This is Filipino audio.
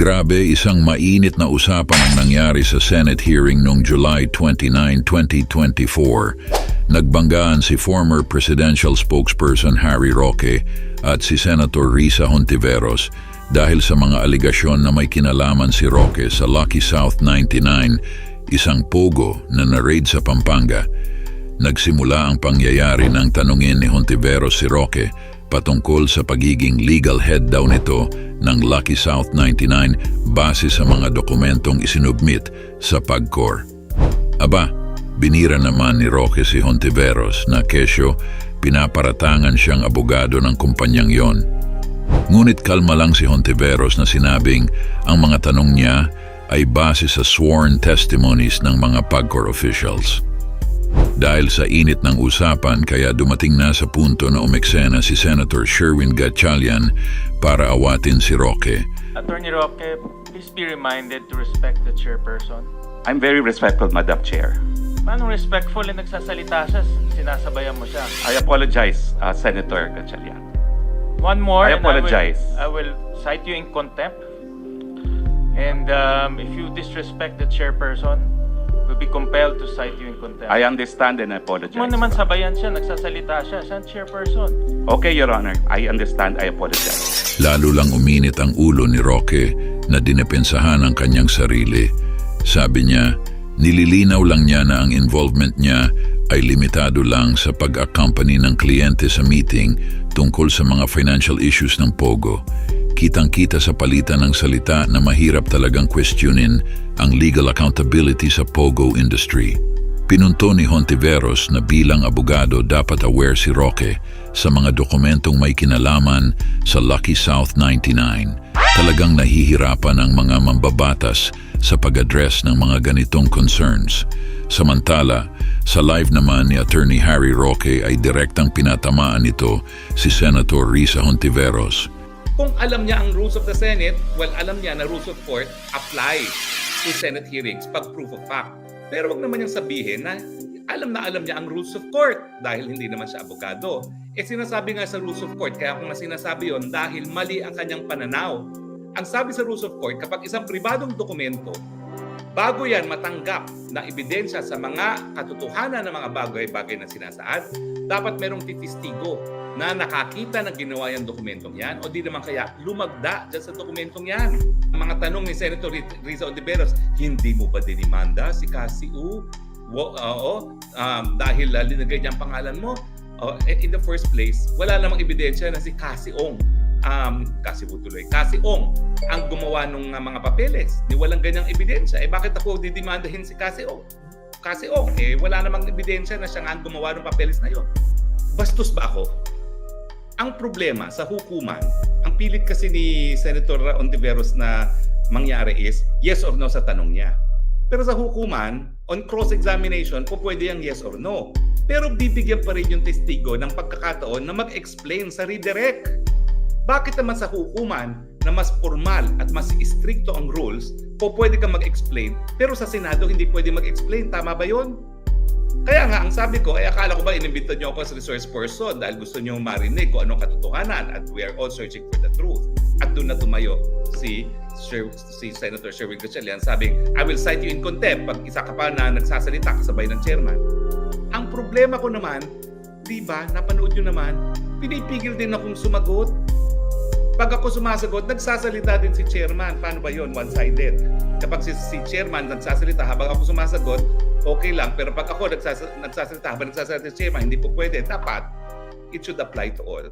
Grabe, isang mainit na usapan ang nangyari sa Senate hearing noong July 29, 2024. Nagbanggaan si former presidential spokesperson Harry Roque at si Senator Risa Hontiveros dahil sa mga aligasyon na may kinalaman si Roque sa Lucky South 99, isang pogo na na-raid sa Pampanga. Nagsimula ang pangyayari nang tanungin ni Hontiveros si Roque patungkol sa pagiging legal head daw nito ng Lucky South 99 base sa mga dokumentong isinubmit sa PAGCOR. Aba, binira naman ni Roque si Hontiveros na kesyo pinaparatangan siyang abogado ng kumpanyang yon. Ngunit kalma lang si Hontiveros na sinabing ang mga tanong niya ay base sa sworn testimonies ng mga PAGCOR officials. Dahil sa init ng usapan kaya dumating na sa punto na umeksena si Senator Sherwin Gatchalian para awatin si Roque. Attorney Roque, please be reminded to respect the chairperson. I'm very respectful, Madam Chair. Paano respectful na nagsasalita siya, sinasabayan mo siya? I apologize, Senator Gatchalian. One more, I apologize. And I will cite you in contempt. And if you disrespect the chairperson, we'll be compelled to cite you in contempt. I understand and I apologize. Mo naman sabayan siya, nagsasalita siya, siya ang chairperson. Okay, Your Honor. I understand. I apologize. Lalo lang uminit ang ulo ni Roque na dinepensahan ang kanyang sarili. Sabi niya, nililinaw lang niya na ang involvement niya ay limitado lang sa pag-accompany ng kliyente sa meeting tungkol sa mga financial issues ng Pogo. Kitang-kita sa palitan ng salita na mahirap talagang questionin ang legal accountability sa Pogo industry. Pinunto ni Hontiveros na bilang abogado dapat aware si Roque sa mga dokumentong may kinalaman sa Lucky South 99. Talagang nahihirapan ang mga mambabatas sa pag-address ng mga ganitong concerns. Samantala, sa live naman ni Attorney Harry Roque ay direktang pinatamaan nito si Senator Risa Hontiveros. Kung alam niya ang rules of the Senate, well, alam niya na rules of court apply to Senate hearings pag proof of fact. Pero wag naman niyang sabihin na alam niya ang rules of court dahil hindi naman siya abogado. Sinasabi nga sa rules of court, kaya kung sinasabi yon dahil mali ang kanyang pananaw. Ang sabi sa rules of court, kapag isang pribadong dokumento, bago yan matanggap na ebidensya sa mga katotohanan ng mga bagay-bagay na sinasaad, dapat merong titistigo na nakakita na ginawa yung dokumentong yan o di naman kaya lumagda dyan sa dokumentong yan. Ang mga tanong ni Senator Risa Hontiveros, hindi mo ba dinimanda si Cassie U? Dahil linagay niya ang pangalan mo? In the first place, wala namang ebidensya na si Cassie Ong Cassie Ong ang gumawa ng mga papeles. Walang ganyang ebidensya. Bakit ako didimandahin si Cassie Ong? Cassie Ong, wala namang ebidensya na siya nga ang gumawa ng papeles na yon. Bastos ba ako? Ang problema sa hukuman, ang pilit kasi ni Senator Hontiveros na mangyari is yes or no sa tanong niya. Pero sa hukuman, on cross-examination, pwede yung yes or no. Pero bibigyan pa rin yung testigo ng pagkakataon na mag-explain sa redirect. Bakit naman sa hukuman na mas formal at mas stricto ang rules, pwede kang mag-explain, pero sa Senado hindi pwede mag-explain. Tama ba yun? Kaya nga, ang sabi ko, akala ko ba inimbita niyo ako as resource person dahil gusto niyo marinig kung anong katotohanan at we are all searching for the truth. At doon na tumayo si Senator Sherwin Gatchalian sabing, I will cite you in contempt pag isa ka pa na nagsasalita kasabay ng chairman. Ang problema ko naman, di ba, napanood niyo naman, pinipigil din akong sumagot. Pag ako sumasagot, nagsasalita din si chairman. Paano ba yun? One-sided. Kapag si chairman nagsasalita habang ako sumasagot, okay lang. Pero pag ako nagsasalita habang nagsasalita si chairman, hindi po pwede. Dapat, it should apply to all.